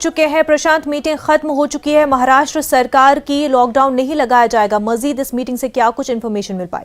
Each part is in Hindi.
चुके हैं प्रशांत, मीटिंग खत्म हो चुकी है। महाराष्ट्र सरकार की लॉकडाउन नहीं लगाया जाएगा। मजीद इस मीटिंग से क्या कुछ इन्फॉर्मेशन मिल पाई?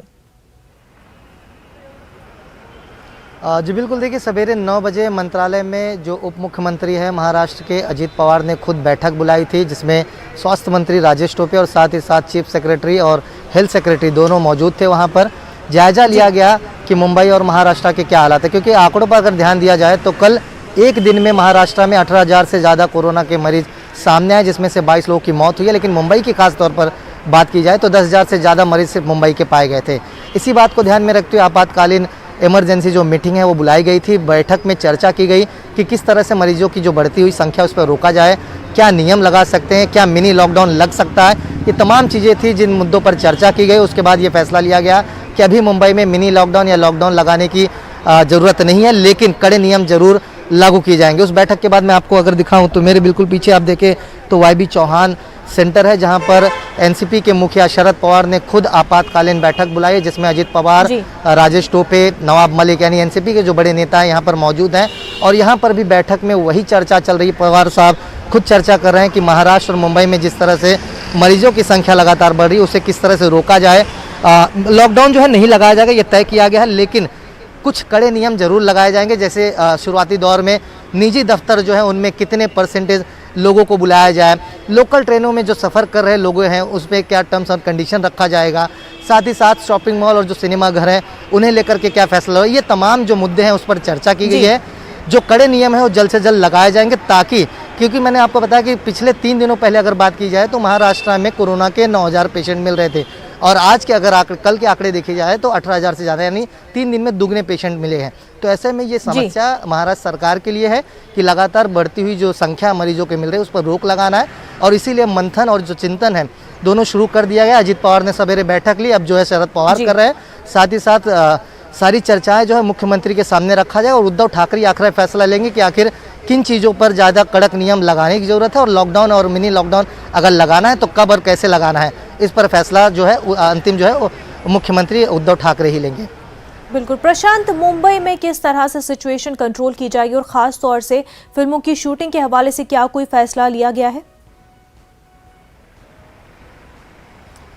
जी बिल्कुल, देखिए सवेरे 9 बजे मंत्रालय में जो उप मुख्यमंत्री है महाराष्ट्र के अजित पवार ने खुद बैठक बुलाई थी, जिसमें स्वास्थ्य मंत्री राजेश टोपे और साथ ही साथ चीफ सेक्रेटरी और हेल्थ सेक्रेटरी दोनों मौजूद थे। वहां पर जायजा लिया गया कि मुंबई और महाराष्ट्र के क्या हालात है, क्योंकि आंकड़ों पर अगर ध्यान दिया जाए तो कल एक दिन में महाराष्ट्र में 18,000 से ज़्यादा कोरोना के मरीज सामने आए, जिसमें से 22 लोगों की मौत हुई है। लेकिन मुंबई की खास तौर पर बात की जाए तो 10,000 से ज़्यादा मरीज सिर्फ मुंबई के पाए गए थे। इसी बात को ध्यान में रखते हुए आपातकालीन इमरजेंसी जो मीटिंग है वो बुलाई गई थी। बैठक में चर्चा की गई कि किस तरह से मरीजों की जो बढ़ती हुई संख्या उस पर रोका जाए, क्या नियम लगा सकते हैं, क्या मिनी लॉकडाउन लग सकता है। ये तमाम चीज़ें थी जिन मुद्दों पर चर्चा की गई। उसके बाद ये फैसला लिया गया कि अभी मुंबई में मिनी लॉकडाउन या लॉकडाउन लगाने की ज़रूरत नहीं है, लेकिन कड़े नियम जरूर लागू किए जाएंगे। उस बैठक के बाद मैं आपको अगर दिखाऊं तो मेरे बिल्कुल पीछे आप देखें तो वाई.बी. चौहान सेंटर है, जहां पर एनसीपी के मुखिया शरद पवार ने खुद आपातकालीन बैठक बुलाई है, जिसमें अजित पवार, राजेश टोपे, नवाब मलिक यानी एनसीपी के जो बड़े नेता हैं यहाँ पर मौजूद हैं। और यहाँ पर भी बैठक में वही चर्चा चल रही है। पवार साहब खुद चर्चा कर रहे हैं कि महाराष्ट्र और मुंबई में जिस तरह से मरीजों की संख्या लगातार बढ़ रही है उसे किस तरह से रोका जाए। लॉकडाउन जो है नहीं लगाया जाएगा, ये तय किया गया है, लेकिन कुछ कड़े नियम जरूर लगाए जाएंगे। जैसे शुरुआती दौर में निजी दफ्तर जो है उनमें कितने परसेंटेज लोगों को बुलाया जाए, लोकल ट्रेनों में जो सफ़र कर रहे लोग हैं उस पर क्या टर्म्स और कंडीशन रखा जाएगा, साथ ही साथ शॉपिंग मॉल और जो सिनेमा घर हैं उन्हें लेकर के क्या फैसला हो। ये तमाम जो मुद्दे हैं उस पर चर्चा की गई है। जो कड़े नियम है वो जल्द से जल्द लगाए जाएंगे, ताकि क्योंकि मैंने आपको बताया कि पिछले 3 दिनों पहले अगर बात की जाए तो महाराष्ट्र में कोरोना के 9,000 पेशेंट मिल रहे थे, और आज के अगर कल के आंकड़े देखे जाए तो 18,000 से ज़्यादा, यानी 3 दिन में दुगने पेशेंट मिले हैं। तो ऐसे में ये समस्या महाराष्ट्र सरकार के लिए है कि लगातार बढ़ती हुई जो संख्या मरीजों के मिल रही है उस पर रोक लगाना है, और इसीलिए मंथन और जो चिंतन है दोनों शुरू कर दिया गया। अजित पवार ने सवेरे बैठक ली, अब जो है शरद पवार कर रहे हैं। साथ ही साथ सारी चर्चाएं जो है मुख्यमंत्री के सामने रखा जाए, और उद्धव ठाकरे आखिरी फैसला लेंगे कि आखिर किन चीज़ों पर ज़्यादा कड़क नियम लगाने की ज़रूरत है, और लॉकडाउन और मिनी लॉकडाउन अगर लगाना है तो कब और कैसे लगाना है, इस पर फैसला जो है अंतिम जो है वो मुख्यमंत्री उद्धव ठाकरे ही लेंगे। बिल्कुल प्रशांत, मुंबई में किस तरह से सिचुएशन कंट्रोल की जाएगी और ख़ास तौर से फिल्मों की शूटिंग के हवाले से क्या कोई फैसला लिया गया है?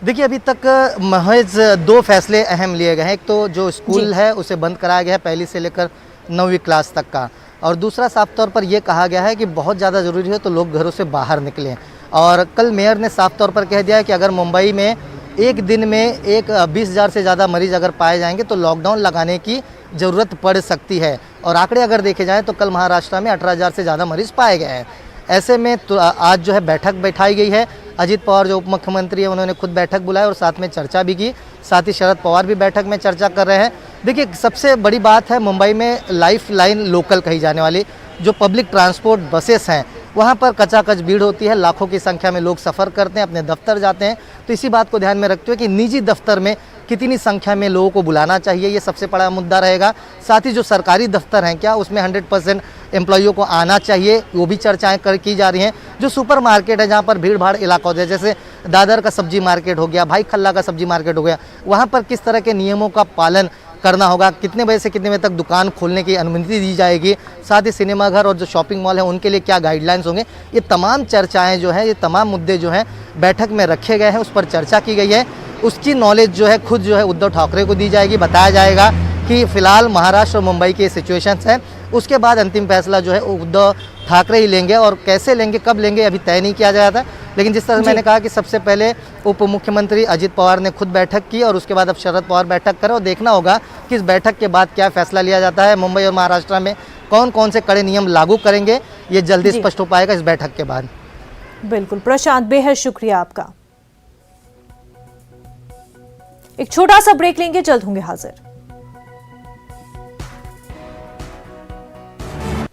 देखिए, अभी तक महज 2 फैसले अहम लिए गए हैं। एक तो जो स्कूल है उसे बंद कराया गया है, 1ली से लेकर 9वीं क्लास तक का, और दूसरा साफ तौर पर यह कहा गया है कि बहुत ज़्यादा ज़रूरी है तो लोग घरों से बाहर निकलें। और कल मेयर ने साफ तौर पर कह दिया है कि अगर मुंबई में एक दिन में 20,000 से ज़्यादा मरीज अगर पाए जाएंगे तो लॉकडाउन लगाने की ज़रूरत पड़ सकती है। और आंकड़े अगर देखे जाएँ तो कल महाराष्ट्र में 18,000 से ज़्यादा मरीज़ पाए गए हैं। ऐसे में तो आज जो है बैठक बैठाई गई है। अजित पवार जो उप मुख्यमंत्री है उन्होंने खुद बैठक बुलाई और साथ में चर्चा भी की। साथ ही शरद पवार भी बैठक में चर्चा कर रहे हैं। देखिए, सबसे बड़ी बात है मुंबई में लाइफ लाइन लोकल कही जाने वाली जो पब्लिक ट्रांसपोर्ट बसेस हैं, वहाँ पर कचाकच भीड़ होती है, लाखों की संख्या में लोग सफ़र करते हैं, अपने दफ्तर जाते हैं। तो इसी बात को ध्यान में रखते हुए कि निजी दफ्तर में कितनी संख्या में लोगों को बुलाना चाहिए, ये सबसे बड़ा मुद्दा रहेगा। साथ ही जो सरकारी दफ्तर हैं क्या उसमें 100% एम्प्लॉइयों को आना चाहिए, वो भी चर्चाएं की जा रही हैं। जो सुपर मार्केट है जहाँ पर भीड़ भाड़ इलाका होता है, जैसे दादर का सब्जी मार्केट हो गया, भाई खल्ला का सब्जी मार्केट हो गया, वहाँ पर किस तरह के नियमों का पालन करना होगा, कितने बजे से कितने बजे तक दुकान खोलने की अनुमति दी जाएगी, साथ ही सिनेमा घर और जो शॉपिंग मॉल है उनके लिए क्या गाइडलाइंस होंगे, ये तमाम चर्चाएं जो है, ये तमाम मुद्दे जो हैं बैठक में रखे गए हैं, उस पर चर्चा की गई है। उसकी नॉलेज जो है खुद जो है उद्धव ठाकरे को दी जाएगी। बताया जाएगा कि फिलहाल महाराष्ट्र और मुंबई के सिचुएशंस हैं, उसके बाद अंतिम फैसला जो है उद्धव ठाकरे ही लेंगे, और कैसे लेंगे, कब लेंगे, अभी तय नहीं किया जाता। लेकिन जिस तरह मैंने कहा कि सबसे पहले उप मुख्यमंत्री अजित पवार ने खुद बैठक की और उसके बाद अब शरद पवार बैठक करें, और देखना होगा कि इस बैठक के बाद क्या फैसला लिया जाता है। मुंबई और महाराष्ट्र में कौन कौन से कड़े नियम लागू करेंगे, ये जल्दी स्पष्ट हो पाएगा इस बैठक के बाद। बिल्कुल प्रशांत, बेहद शुक्रिया आपका। एक छोटा सा ब्रेक लेंगे, जल्द होंगे हाजिर।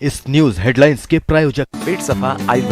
इस न्यूज हेडलाइंस के प्रायोजक पेट सफा आयुर्वेदिक